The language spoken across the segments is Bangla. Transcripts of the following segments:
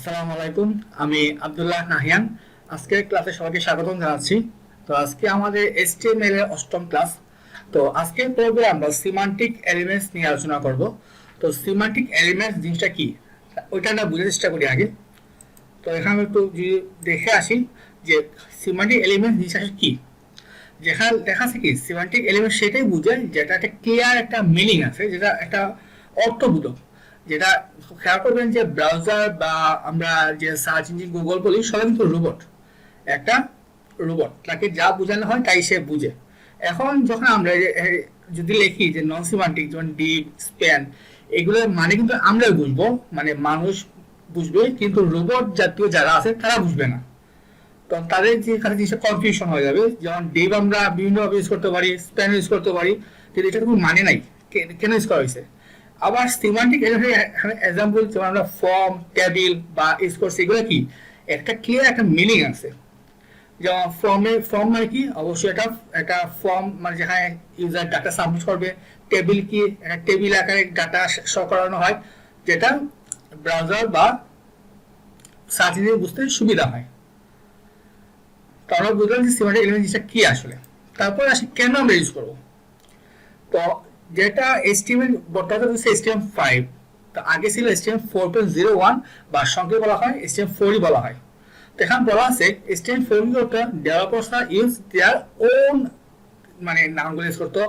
আসসালামু আলাইকুম। আমি আব্দুল্লাহ নাহিয়ান। আজকে ক্লাসে সবাইকে স্বাগতম জানাচ্ছি। তো আজকে আমাদের HTML এর অষ্টম ক্লাস। তো আজকে পর্বে আমরা সিমান্টিক এলিমেন্টস নিয়ে আলোচনা করব। তো সিমান্টিক এলিমেন্টস জিনিসটা কি ওইটা আমরা বুঝার চেষ্টা করি আগে। তো এখানে একটু যদি দেখে আসি যে সিমান্টিক এলিমেন্টস জিনিসটা কি। যেখানে দেখা আছে কি সিমান্টিক এলিমেন্ট সেটাই বোঝায় যেটা একটা ক্লিয়ার একটা মিনিং আছে, যেটা একটা অর্থবোধক। যেটা খেয়াল করবেন যে ব্রাউজার বা আমরা যে সার্চ ইঞ্জিন গুগল বলি সবাই কিন্তু রোবট। একটা রোবট তাকে যা বোঝানো হয় তাই সে বুঝে। এখন যখন আমরা যদি লিখি যে নন সিমান্টিক যেমন ডিপ স্প্যান, এগুলোর মানে কিন্তু আমরাই বুঝবো, মানে মানুষ বুঝবে, কিন্তু রোবট জাতীয় যারা আছে তারা বুঝবে না। তো তাদের যে এখানে জিনিসটা কনফিউশন হয়ে যাবে। যেমন ডিভ আমরা বিভিন্নভাবে ইউজ করতে পারি, স্প্যান ইউজ করতে পারি, কিন্তু এটা কোনো মানে নাই কেন ইউজ করা হয়েছে। আবার সিমান্টিক এক্সাম্পল যেমন আমরা ফর্ম টেবিল বা ইউজ করছি, এগুলো কি একটা ক্লিয়ার একটা মিনিং আছে। যেমন ফর্ম মানে কি, অবশ্যই এটা একটা ফর্ম মানে যেখানে ইউজার ডাটা সাবমিট করবে। টেবিল কি, একটা টেবিল আকারে ডাটা শো করানো হয়, যেটা ব্রাউজার বা সার্চ ইঞ্জিন বুঝতে সুবিধা হয়। তো আমরা বুঝলাম যে সিমান্টিক এলিমেন্ট জিনিসটা কি আসলে। তারপর আসি কেন আমরা ইউজ করবো। তো যেটা HTML বর্তমানে হচ্ছে HTML5। তো আগে ছিল HTML4.01 বা সংক্ষেপে বলা হয় HTML4 বলা হয়। তো এখানে বলা আছে HTML4 ডেভেলপারসরা ইউজ দেয়ার ওন মানে নামগুলো ইউজ করতো।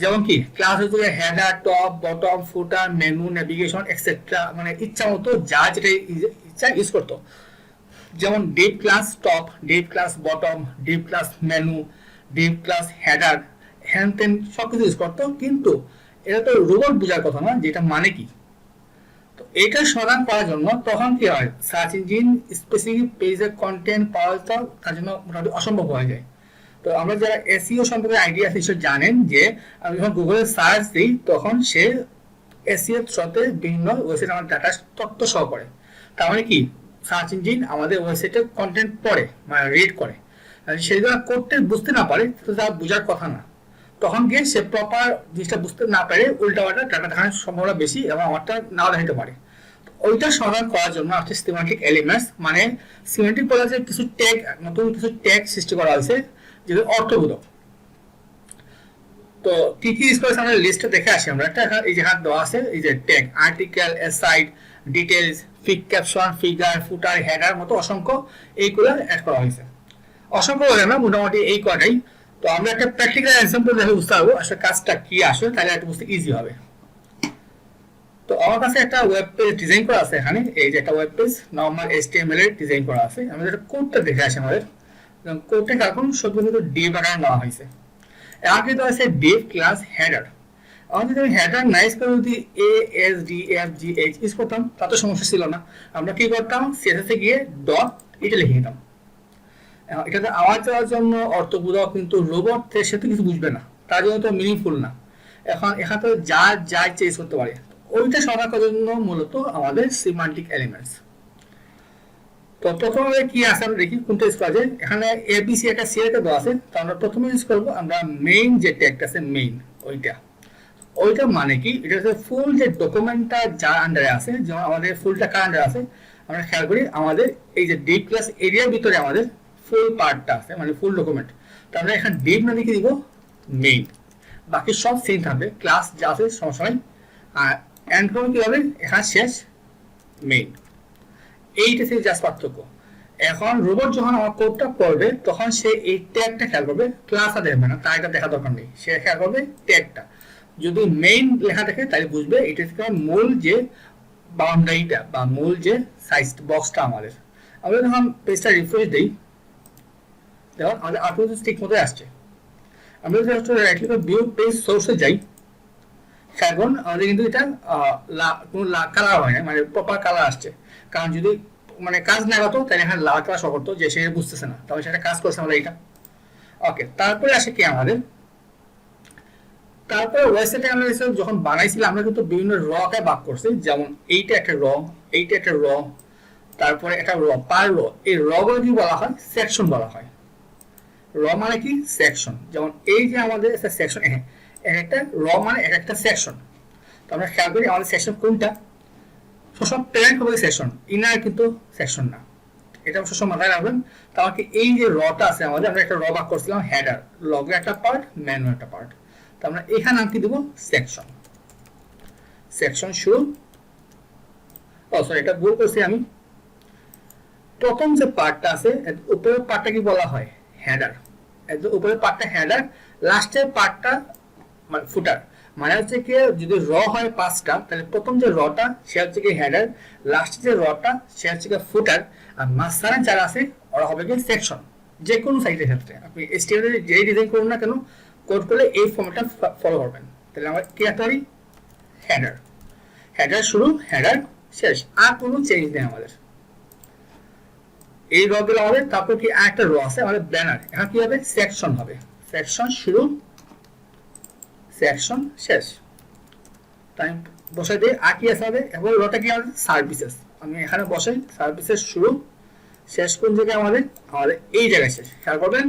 যেমন কি ক্লাস হচ্ছে হেডার, টপ, বটম, ফুটার, মেনু, নেভিগেশন এক্সেট্রা, মানে ইচ্ছা মতো যা যেটা ইচ্ছা ইউজ করতো। যেমন deep class top, deep class bottom, deep class menu, deep class header, হ্যান তেন সবকিছু ইউজ করতো। কিন্তু এটা তো রোবট বোঝার কথা না যেটা মানে কি। তো এটা সমাধান করার জন্য তখন কি হয়, সার্চ ইঞ্জিন স্পেসিফিক পেজের কন্টেন্ট পাওয়া তার জন্য মোটামুটি অসম্ভব হয়ে যায়। তো আমরা যারা এসইও সম্পর্কে আইডিয়া আছে সেটা জানেন যে আমি যখন গুগলে সার্চ দিই তখন সে এসইও সাথে বিভিন্ন ওয়েবসাইট আমার ডাটা তথ্য সহ করে। তার মানে কি সার্চ ইঞ্জিন আমাদের ওয়েবসাইটে কন্টেন্ট পড়ে মানে রিড করে। সেগুলো করতে বুঝতে না পারে তো তার বোঝার কথা না। তখন গিয়ে সে প্রপার জিনিসটা বুঝতে না পারে উল্টাপাল্টা ডাটা দেখানোর সম্ভাবনা বেশি এবং আমারটা নাও দেখাতে পারে। ওইটা সমাধান করার জন্য আছে সিমেন্টিক এলিমেন্টস, মানে সিমেন্টিক বলা যায় কিছু ট্যাগ, নতুন কিছু ট্যাগ সৃষ্টি করা হয়েছে যেগুলো অর্থবোধক। তো কি কি ইউজ করেছে আমরা লিস্টে দেখে আসি। আমরা একটা এই যে হাত দেওয়া আছে, এই যে ট্যাগ আর্টিকেল, অ্যাসাইড, ডিটেলস, ফিক ক্যাপশন, ফিগার, ফুটার, হেডার মতো অসংখ্য এইগুলো অ্যাড করা হয়েছে। অসংখ্য বলে না, মোটামুটি এই কটাই। তো আমরা একটা প্র্যাকটিক্যাল এক্সাম্পল দেখে বুঝতে পারবো আসলে কাজটা কি আসলে, তাহলে একটু বুঝতে ইজি হবে। তো আমার কাছে একটা ওয়েব পেজ ডিজাইন করা আছে। এখানে এই যে একটা ওয়েব পেজ নরমাল HTML এর ডিজাইন করা আছে। আমি যেটা কোডটা দেখে আসি আমাদের কোডটা এখন সব কিন্তু ডিভ আকারে নেওয়া হয়েছে। আগে তো আছে ডিভ ক্লাস হেডার। আমার যদি আমি হেডার নাইস করে যদি ASDFGH ইউজ করতাম তাতে সমস্যা ছিল না। আমরা কি করতাম, CSS এ গিয়ে ডট এটা লিখে নিতাম। এটাতে আওয়াজ দেওয়ার জন্য অর্থবোধক, কিন্তু রোবট সে তো কিছু বুঝবে না, তার জন্য তো মিনিংফুল না। এখন এখানে তো যা চেঞ্জ করতে পারে। ওইটা সমাধান করার জন্য মূলত আমাদের সিমান্টিক এলিমেন্টস। তো প্রথমে কি আছে আমরা দেখি কোনটা ইউজ করা যায়। এখানে ABC একটা সি একটা দেওয়া আছে। তো আমরা প্রথমে ইউজ করবো আমরা মেইন যে ট্যাগটা আছে মেইন, ওইটা মানে কি, এটা হচ্ছে ফুল যে ডকুমেন্টটা যার আন্ডারে আছে, যেমন আমাদের ফুলটা কার আন্ডারে আছে আমরা খেয়াল করি। আমাদের এই যে ডিপ ক্লাস এরিয়ার ভিতরে আমাদের ফুল পার্টটা আছে, মানে ফুল ডকুমেন্ট। তো আমরা এখানে ডিপ না লিখে দিব মেইন, বাকি সব সেম থাকবে, ক্লাস যা আছে সমস্যা নাই। আর এন্ড করবো কি হবে, এখানে শেষ মেইন। এইটা থেকে জাস্ট পার্থক্য। এখন রোবট যখন আমার কোডটা পড়বে তখন সে এই ট্যাগটা খেয়াল করবে, ক্লাস আর দেখবে না, তার এটা দেখা দরকার নেই, সে খেয়াল করবে ট্যাগটা। যদি মেইন লেখা থাকে তাহলে বুঝবে এটা থেকে মূল যে বাউন্ডারিটা বা মূল যে সাইজ বক্সটা আমাদের। আমরা যখন পেজটা রিফ্রেশ দিই দেখুন আমাদের আউটপুট ঠিক মতো আসছে। আমরা যদি রাইট ক্লিক করে ভিউ পেজ সোর্সে যাই, এখন আমাদের কিন্তু এটা কোনো কালার হয় না, মানে প্রপার কালার আসছে। কারণ যদি মানে কাজ না করতো তাহলে এখানে লাল কালার শো করতো, যে সে বুঝতেছে না, তবে সেটা কাজ করছে আমরা এটা। ওকে, তারপরে আসে কি আমাদের, তারপরে ওয়েবসাইটে আমরা যখন বানাইছিলাম আমরা কিন্তু বিভিন্ন কে ভাগ করছি। যেমন এইটা একটা এইটা একটা তারপরে একটা পার এই গুলো কি বলা হয়, সেকশন বলা হয়। মানে কি সেকশন। যেমন এই যে আমাদের একটা সেকশন, একটা মানে এক একটা সেকশন। তো আমরা খেয়াল করি আমাদের সেকশন কোনটা, সবসময় প্যারেন্ট হবে সেকশন, ইনার কিন্তু সেকশন না, এটা সবসময় মাথায় রাখবেন। তাহলে এই যে রটা আছে আমাদের, আমরা একটা র ভাগ করছিলাম হেডার, লগের একটা পার্ট, ম্যানুয়াল একটা পার্ট। তো আমরা এখানে নাম কি দেবো, সেকশন। সেকশন শুরু, ও সরি এটা ভুল করছি আমি, প্রথম যে পার্টটা আছে উপরের পার্টটা কি বলা হয়, হেডার। একদম উপরের পার্টটা হেডার, লাস্টের পার্টটা মানে ফুটার। মানে হচ্ছে কি যদি র হয় 5টা, তাহলে প্রথম যে রটা সে হচ্ছে কি হেডার, লাস্টে যে রটা সে হচ্ছে কি ফুটার, আর মাঝখানে যারা আছে ওরা হবে কি সেকশন। যে কোনো সাইটের ক্ষেত্রে আপনি HTML এর যেই ডিজাইন করুন না কেন, কোড করলে এই ফর্মেটটা ফলো করবেন। তাহলে আমরা কি রাখতে পারি, হেডার। হেডার শুরু, হেডার শেষ, আর কোনো চেঞ্জ নেই আমাদের। এই র গুলো আমাদের, তারপর কি একটা র আছে আমাদের ব্যানার, এখন কি হবে, সেকশন হবে। সেকশন শুরু, সেকশন শেষ। তাই বসাই দিই, আর কি আছে আমাদের, এবং রটা কি আমাদের সার্ভিসেস, আমি এখানে বসাই সার্ভিসেস শুরু, শেষ কোন জায়গায় আমাদের, আমাদের এই জায়গায় শেষ। খেয়াল করবেন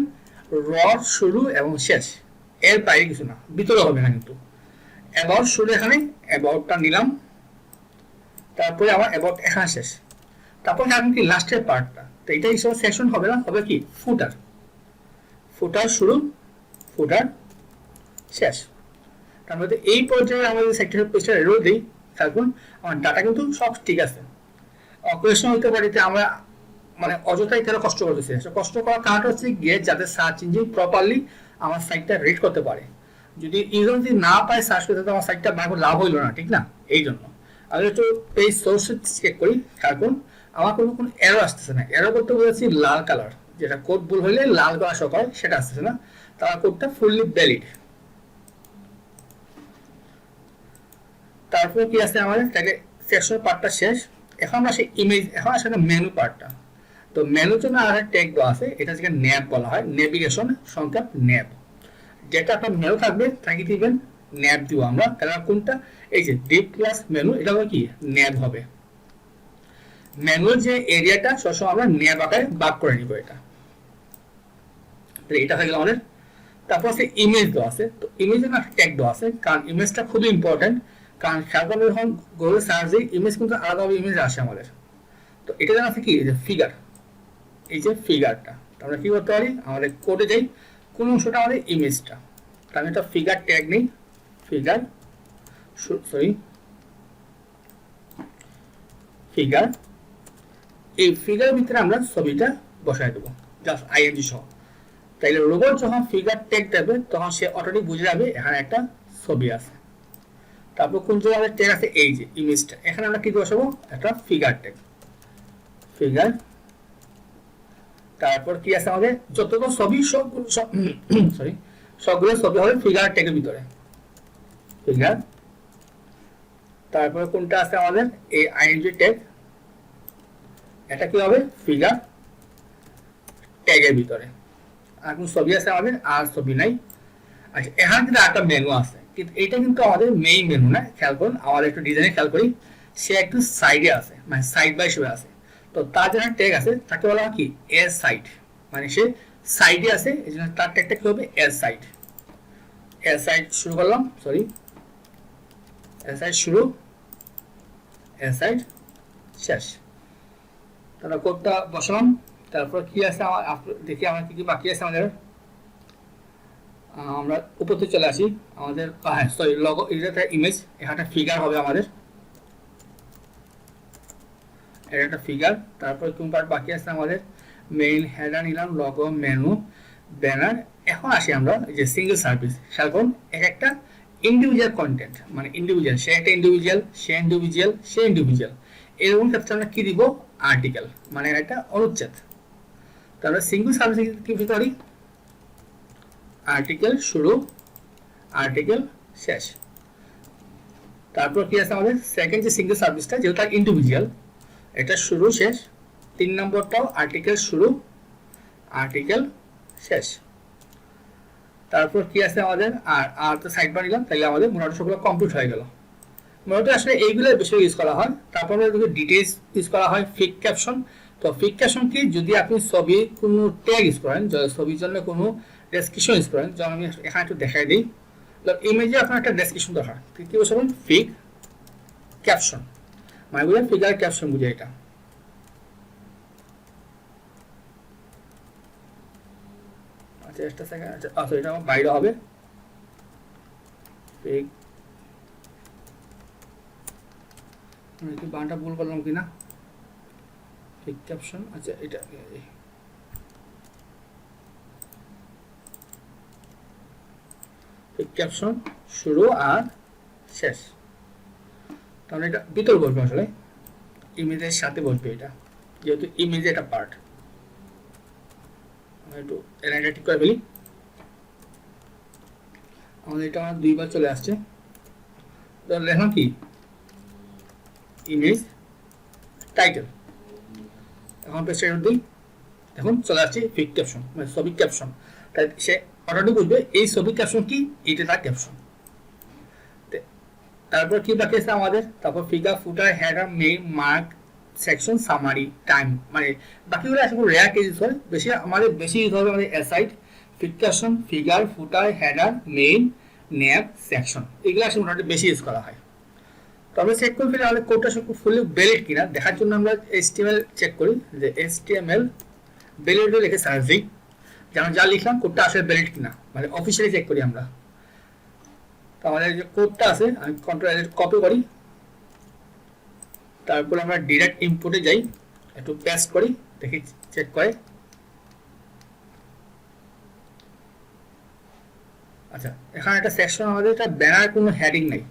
র শুরু এবং শেষ, এর বাইরে কিছু না, ভিতরে হবে না কিন্তু। অ্যাবাউট শুরু, এখানে অ্যাবাউটটা নিলাম, তারপরে আমার অ্যাবাউট এখানে শেষ, তারপর এখন কি লাস্টের পার্টটা, তো এটা হিসেবে সেকশন হবে না, হবে কি ফুটার। ফুটার শুরু, ফুটার শেষ। তার মধ্যে এই পর্যায়ে আমাদের সেক্টরের পেজটা এরো দিই, থাকুন আমার ডাটা কিন্তু সব ঠিক আছে। কোয়েশন হতে পারে যে আমরা মানে অযথাই কেন কষ্ট করতেছি, কষ্ট করার কারণটা হচ্ছে গিয়ে যাতে সার্চ ইঞ্জিন প্রপারলি আমার সাইটটা রিড করতে পারে। যদি ইউজার যদি না পায় সার্চ করতে, আমার সাইটটা মানে লাভ হইলো না, ঠিক না? এই জন্য আমি একটু পেজ সোর্স চেক করি, থাকুন আমার কোনো এরর আসতেছে না। এরর করতে বলেছি লাল কালার, যেটা কোড ভুল হইলে লাল কালার শো করে, সেটা আসতেছে না, তার কোডটা ফুললি ভ্যালিড। তারপর কি আছে আমাদের, তাহলে সেকশন পার্টটা শেষ। এখন আমরা সেই ইমেজ, এখন আসলে মেনু পার্টটা। তো মেনুর জন্য আর একটা ট্যাগ দেওয়া আছে, এটা যেটা ন্যাব বলা হয়, নেভিগেশন সংখ্যা ন্যাব। যেটা আপনার মেনু থাকবে তাকে দিবেন ন্যাব দিব আমরা, কারণ কোনটা, এই যে ডিপ ক্লাস মেনু, এটা হবে কি ন্যাব হবে। মেনুর যে এরিয়াটা সবসময় আমরা ন্যাব আকারে ভাগ করে নিব এটা। তাহলে এটা হয়ে গেল আমাদের। তারপর আছে ইমেজ দেওয়া আছে, তো ইমেজের একটা ট্যাগ দেওয়া আছে, কারণ ইমেজটা খুবই ইম্পর্টেন্ট। কারণ সাধারণত যখন গুগল সার্চ দিই ইমেজ কিন্তু আলাদাভাবে ইমেজ আসে আমাদের। তো এটা যেন আছে কি, এই যে ফিগার, এই যে ফিগারটা আমরা কি করতে পারি, আমাদের কোডে যাই, কোন অংশটা আমাদের ইমেজটা, আমি একটা ফিগার ট্যাগ নেই, ফিগার সরি ফিগার, এই ফিগারের ভিতরে আমরা ছবিটা বসাই দেবো জাস্ট আইএনজি সহ। তাইলে রোবট যখন ফিগার ট্যাগ দেবে তখন সে অটোমেটিক বুঝে যাবে এখানে একটা ছবি আছে। তারপর কোন জায়গায় আমাদের ট্যাগ আছে, এই যে ইমেজটা, এখানে আমরা কি বসাবো, একটা ফিগার ট্যাগ, ফিগার। তারপর কি আছে আমাদের, যতগুলো ছবি সবগুলো সরি সবগুলো ছবি হবে ফিগার ট্যাগের ভিতরে, ফিগার। তারপরে কোনটা আছে আমাদের, এই আইএনজি ট্যাগ, এটা কি হবে ফিগার ট্যাগের ভিতরে। আর কোন ছবি আছে আমাদের, আর ছবি নাই। আচ্ছা এখানে কিন্তু একটা মেনু আছে, কিন্তু এটা কিন্তু আমাদের মেইন মেনু না, খেয়াল করুন আমাদের একটু ডিজাইনে খেয়াল করি, সে একটু সাইডে আছে, মানে সাইড বাই হিসেবে আছে। তো তার জন্য ট্যাগ আছে, তাকে বলা হয় কি এর সাইড, মানে সে সাইডে আছে, এই জন্য তার ট্যাগটা কি হবে, এর সাইড। এর সাইড শুরু করলাম, সরি এর সাইড শুরু, এর সাইড শেষ। তাহলে কোডটা বসালাম। তারপর কি আছে আমার, দেখি আমার কি কি বাকি আছে আমাদের। আমরা উপরে চলে আসি, আমাদের হ্যাঁ সরি লগো, এটা একটা ইমেজ, এখানে ফিগার হবে আমাদের, এটা একটা ফিগার। তারপর কোন পার্ট বাকি আছে আমাদের, মেইন, হেডার নিলাম, লগো, মেনু, ব্যানার। এখন আসি আমরা যে সিঙ্গেল সার্ভিস, খেয়াল করুন এক একটা ইন্ডিভিজুয়াল কন্টেন্ট, মানে ইন্ডিভিজুয়াল, সে একটা ইন্ডিভিজুয়াল, সে ইন্ডিভিজুয়াল, সে ইন্ডিভিজুয়াল, এরকম ক্ষেত্রে আমরা কি দিব, আর্টিকেল, মানে একটা অনুচ্ছেদ। তাহলে সিঙ্গেল সার্ভিস কি বুঝতে পারি, আর্টিকেল শুরু, আর্টিকেল শেষ। তারপর কি আছে আমাদের সেকেন্ড যে সিঙ্গেল সার্ভিসটা, যেহেতু ইন্ডিভিজুয়াল, এটা শুরু শেষ। 3 নম্বরটাও আর্টিকেল শুরু, আর্টিকেল শেষ। তারপর কি আছে আমাদের, আর তো সাইড বার নিলাম, তাহলে আমাদের মোটামুটি সবগুলো কমপ্লিট হয়ে গেল। মোটামুটি আসলে এইগুলো বেশি ইউজ করা হয়। তারপর আমাদের ডিটেলস ইউজ করা হয়, ফিক ক্যাপশন। তো ফিক ক্যাপশন কি, যদি আপনি ছবি কোনো ট্যাগ ইউজ করেন, ছবির জন্য কোনো ডেসক্রিপশন ইউজ করেন, যেমন আমি এখানে একটু দেখাই দিই, ইমেজে আপনার একটা ডেসক্রিপশন দরকার, কি বসাবেন, ফিক ক্যাপশন, মানে বুঝলেন ফিগার ক্যাপশন বুঝে এটা। আচ্ছা একটা সেকেন্ড, আচ্ছা এটা আমার বাইরে হবে কি বানানটা ভুল করলাম কিনা, ফিগ ক্যাপশন। আচ্ছা এটা ফিগ ক্যাপশন শুরু আর শেষ, তাহলে এটা ভিতর বসবে, আসলে ইমেজের সাথে বসবে এটা, যেহেতু ইমেজে এটা পার্ট। একটু এলাইনটা ঠিক করে ফেলি। আমাদের এটা আমার দুইবার চলে আসছে, লেখা কি ইমেজ টাইটেল। এখন পেস্ট দিই, এখন চলে আসছে ফিগ ক্যাপশন মানে ছবি ক্যাপশন। তাই সে অটোমেটিক বুঝবে এই ছবি ক্যাপশন কি, এটা তার ক্যাপশন। তারপর কি বাকি আছে আমাদের, তারপর figure, footer, header, main, mark, section, summary, time, মানে বাকিগুলো আসলে রেয়ার কেসেস হয়। আমাদের বেশি ইউজ হবে আমাদের aside, fig caption, figure, footer, header, main, ন্যাব, section, এগুলো আসলে মোটামুটি বেশি ইউজ করা হয়। তো আমরা চেক করে ফেলি আমাদের কোডটা সব ফুললি ভ্যালিড কিনা দেখার জন্য আমরা HTML চেক করি, যে HTML ভ্যালিড লিখে সার্চ দিই, যেমন যা লিখলাম কোডটা আসলে ভ্যালিড কিনা, মানে অফিসিয়ালি চেক করি আমরা। তো আমাদের যে কোডটা আছে আমি কন্ট্রোল কপি করি, তারপর আমরা ডিরেক্ট ইনপুটে যাই, একটু পেস্ট করি, দেখি চেক করে। আচ্ছা এখানে একটা সেকশন, আমাদের একটা ব্যানার কোনো হেডিং নেই,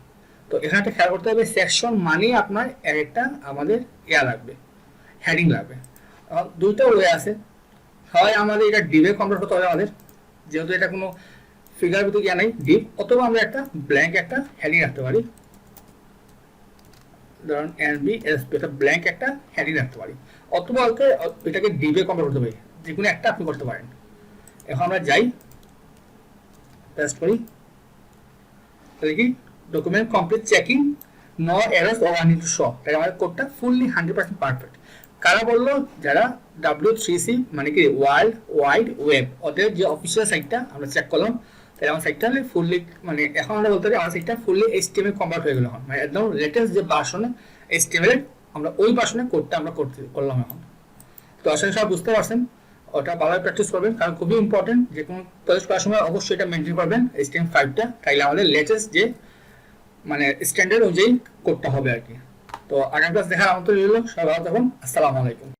তো এখানে একটা খেয়াল করতে হবে সেকশন মানে আপনার একটা আমাদের লাগবে, হেডিং লাগবে। দুইটা ওয়ে আছে, হয় আমাদের এটা ডিভে কনভার্ট করতে হবে আমাদের, যেহেতু এটা কোনো ফিগার ভিতরে নেই ডিভ, অথবা আমরা একটা ব্ল্যাঙ্ক একটা হেডিং রাখতে পারি, ধরুন NBSP, এটা ব্ল্যাঙ্ক একটা হেডিং রাখতে পারি, অথবা এটাকে ডিভে কনভার্ট করতে পারি, যে কোনো একটা আপনি করতে পারেন। এখন আমরা যাই, পেস্ট করি, তাহলে কি document complete checking, no errors or I need to show, তাই আমাদের কোডটা ফুললি 100% পারফেক্ট। কারা বললো, যারা W3C মানে কি ওয়ার্ল্ড ওয়াইড ওয়েব, ওদের যে অফিসিয়াল সাইটটা আমরা চেক করলাম, তাহলে আমার সাইটটা ফুললি, মানে এখন আমরা বলতে পারি আমার সাইটটা ফুললি HTML কনভার্ট হয়ে গেল, মানে একদম লেটেস্ট যে ভার্সনে HTML আমরা ওই ভার্সনে কোডটা আমরা করলাম এখন। তো আসলে সব বুঝতে পারছেন, ওটা ভালোভাবে প্র্যাকটিস করবেন, কারণ খুবই ইম্পর্টেন্ট, যে কোনো প্রজেক্ট করার সময় অবশ্যই এটা মেনটেন করবেন HTML5টা, তাইলে আমাদের লেটেস্ট যে মানে স্ট্যান্ডার্ড অনুযায়ী কোডটা হবে আর কি। তো আগামী ক্লাস দেখার আমন্ত্রণ রইল, সবাই ভালো থাকুন, আসসালামু আলাইকুম।